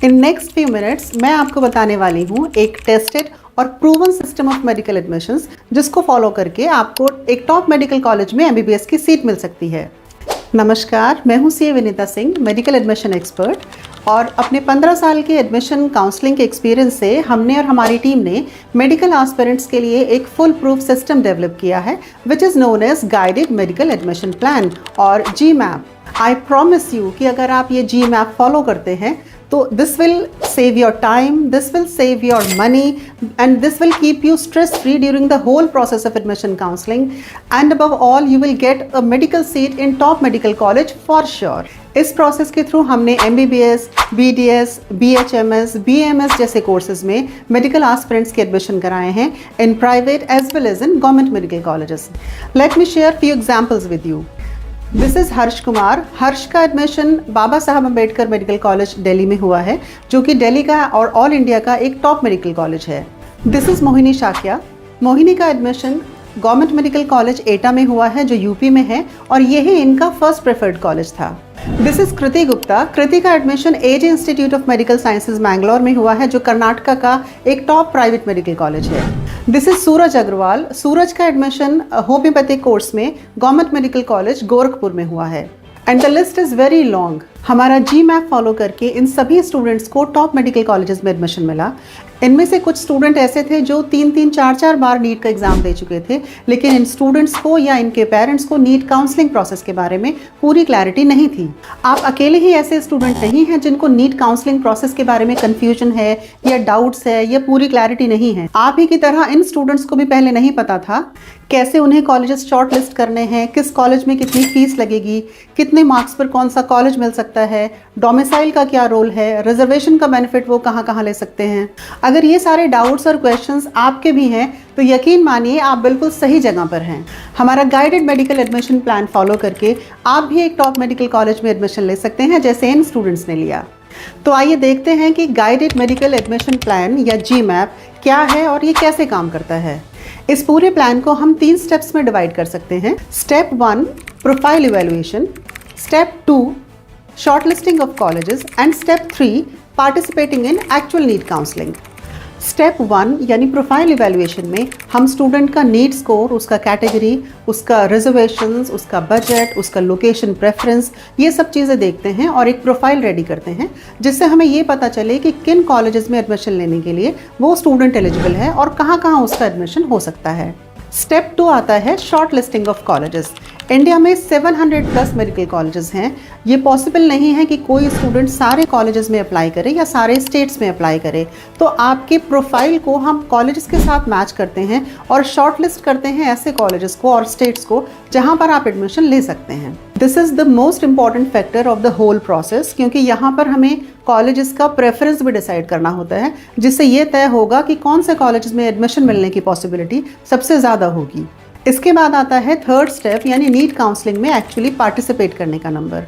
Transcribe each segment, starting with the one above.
In next few minutes मैं आपको बताने वाली हूँ एक टेस्टेड और proven system of medical admissions जिसको फॉलो करके आपको एक टॉप मेडिकल कॉलेज में एमबीबीएस की सीट मिल सकती है। नमस्कार, मैं हूँ CA Vinita Singh, medical admission expert. और अपने 15 साल के एडमिशन काउंसलिंग के एक्सपीरियंस से हमने और हमारी टीम ने मेडिकल एस्पिरेंट्स के लिए एक फुल प्रूफ सिस्टम डेवलप किया है which is known as guided medical admission plan और GMAP। आई प्रॉमिस यू कि अगर आप ये GMAP फॉलो करते हैं तो this will save your time, this will save your money, and this will keep you stress free during the whole process of admission counseling, and above all you will get a medical seat in top medical college for sure। इस process के through हमने MBBS, BDS, BHMS, BMS जैसे courses में medical aspirants के admission कराए हैं in private as well as in government medical colleges. Let me share few examples with you. This is Harsh Kumar. Harsh का admission बाबा Saheb Ambedkar medical college Delhi में हुआ है, जो कि दिल्ली का और ऑल इंडिया का एक टॉप मेडिकल कॉलेज है। This is Mohini Shakya. मोहिनी का एडमिशन गवर्नमेंट मेडिकल कॉलेज एटा में हुआ है, जो यूपी में है, और यही इनका फर्स्ट प्रेफर्ड कॉलेज था। दिस इज़ कृति गुप्ता। कृति का admission AJ institute of medical sciences Mangalore में हुआ है, जो कर्नाटका का एक टॉप प्राइवेट मेडिकल कॉलेज है। दिस इज सूरज अग्रवाल। सूरज का एडमिशन होम्योपैथिक कोर्स में गवर्नमेंट मेडिकल कॉलेज गोरखपुर में हुआ है। And the list is very long. हमारा GMAP फॉलो करके इन सभी स्टूडेंट्स को टॉप मेडिकल कॉलेजेस में एडमिशन मिला। इनमें से कुछ स्टूडेंट ऐसे थे जो 3-3, 4-4 बार नीट का एग्ज़ाम दे चुके थे, लेकिन इन स्टूडेंट्स को या इनके पेरेंट्स को नीट काउंसलिंग प्रोसेस के बारे में पूरी क्लैरिटी नहीं थी। आप अकेले ही ऐसे स्टूडेंट नहीं हैं जिनको नीट काउंसलिंग प्रोसेस के बारे में कन्फ्यूजन है या डाउट्स है या पूरी क्लैरिटी नहीं है। आप ही की तरह इन स्टूडेंट्स को भी पहले नहीं पता था कैसे उन्हें कॉलेजेस शॉर्ट लिस्ट करने हैं, किस कॉलेज में कितनी फीस लगेगी, कितने मार्क्स पर कौन सा कॉलेज मिल सकता है, डोमिसाइल का क्या रोल है, रिजर्वेशन का बेनिफिट वो कहाँ कहाँ ले सकते हैं। अगर ये सारे डाउट्स और क्वेश्चंस आपके भी हैं तो यकीन मानिए आप बिल्कुल सही जगह पर हैं। हमारा guided medical admission plan follow करके आप भी एक टॉप मेडिकल कॉलेज में एडमिशन ले सकते हैं, जैसे इन स्टूडेंट्स ने लिया। तो आइए देखते हैं कि गाइडेड मेडिकल एडमिशन प्लान या GMAP क्या है और ये कैसे काम करता है। इस पूरे प्लान को हम 3 स्टेप्स में डिवाइड कर सकते हैं। Step 1 profile evaluation, step 2 shortlisting of colleges, and step 3 participating in actual NEET counselling. Step 1 यानी प्रोफाइल इवैल्यूएशन में हम स्टूडेंट का नीट स्कोर, उसका कैटेगरी, उसका रिजर्वेशंस, उसका बजट, उसका लोकेशन प्रेफरेंस, ये सब चीज़ें देखते हैं और एक प्रोफाइल रेडी करते हैं, जिससे हमें ये पता चले कि किन कॉलेजेस में एडमिशन लेने के लिए वो स्टूडेंट एलिजिबल है और कहाँ कहाँ उसका एडमिशन हो सकता है। स्टेप 2 आता है short listing of colleges. India में 700+ मेडिकल कॉलेजेस हैं। ये पॉसिबल नहीं है कि कोई स्टूडेंट सारे कॉलेजेस में अप्लाई करे या सारे स्टेट्स में अप्लाई करे। तो आपके प्रोफाइल को हम कॉलेजेस के साथ मैच करते हैं और शॉर्ट लिस्ट करते हैं ऐसे कॉलेजेस को और स्टेट्स को जहाँ पर आप एडमिशन ले सकते हैं। This is the most important factor of the whole process, क्योंकि यहाँ पर हमें कॉलेजेस का प्रेफरेंस भी डिसाइड करना होता है, जिससे ये तय होगा कि कौन से कॉलेजेस में एडमिशन मिलने की पॉसिबिलिटी सबसे ज़्यादा होगी। इसके बाद आता है थर्ड स्टेप, यानी नीट काउंसलिंग में एक्चुअली पार्टिसिपेट करने का number.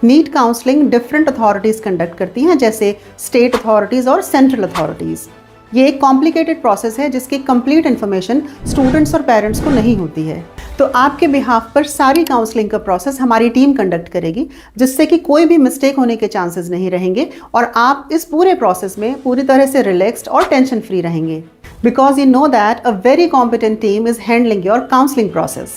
NEET counselling different authorities conduct करती हैं, जैसे स्टेट अथॉरिटीज़ और सेंट्रल अथॉरिटीज़। ये एक कॉम्प्लिकेटेड प्रोसेस है जिसकी कंप्लीट इन्फॉर्मेशन स्टूडेंट्स और पेरेंट्स को नहीं होती है। तो आपके बिहाफ पर सारी काउंसलिंग का प्रोसेस हमारी टीम कंडक्ट करेगी, जिससे कि कोई भी मिस्टेक होने के चांसेस नहीं रहेंगे और आप इस पूरे प्रोसेस में पूरी तरह से रिलैक्स्ड और टेंशन फ्री रहेंगे, because you know that a very competent team is handling your counseling process.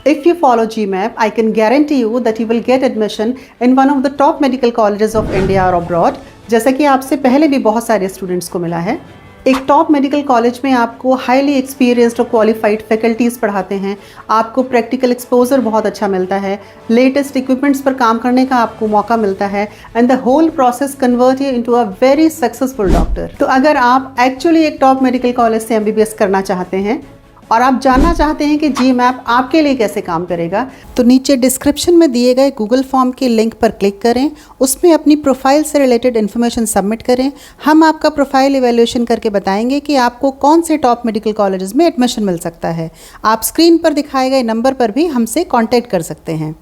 If you follow GMAP, I can guarantee you that you will get admission in one of the top medical colleges of India or abroad, जैसा कि आपसे पहले भी बहुत सारे students को मिला है। एक टॉप मेडिकल कॉलेज में आपको हाईली एक्सपीरियंस्ड और क्वालिफाइड फैकल्टीज़ पढ़ाते हैं, आपको प्रैक्टिकल एक्सपोजर बहुत अच्छा मिलता है, लेटेस्ट इक्विपमेंट्स पर काम करने का आपको मौका मिलता है, and the whole process convert you into a very successful doctor. तो अगर आप एक्चुअली एक टॉप मेडिकल कॉलेज से MBBS करना चाहते हैं और आप जानना चाहते हैं कि GMAP आपके लिए कैसे काम करेगा, तो नीचे डिस्क्रिप्शन में दिए गए गूगल फॉर्म के लिंक पर क्लिक करें, उसमें अपनी प्रोफाइल से रिलेटेड इन्फॉर्मेशन सबमिट करें। हम आपका प्रोफाइल इवैल्यूएशन करके बताएंगे कि आपको कौन से टॉप मेडिकल कॉलेजेस में एडमिशन मिल सकता है। आप स्क्रीन पर दिखाए गए नंबर पर भी हमसे कॉन्टैक्ट कर सकते हैं।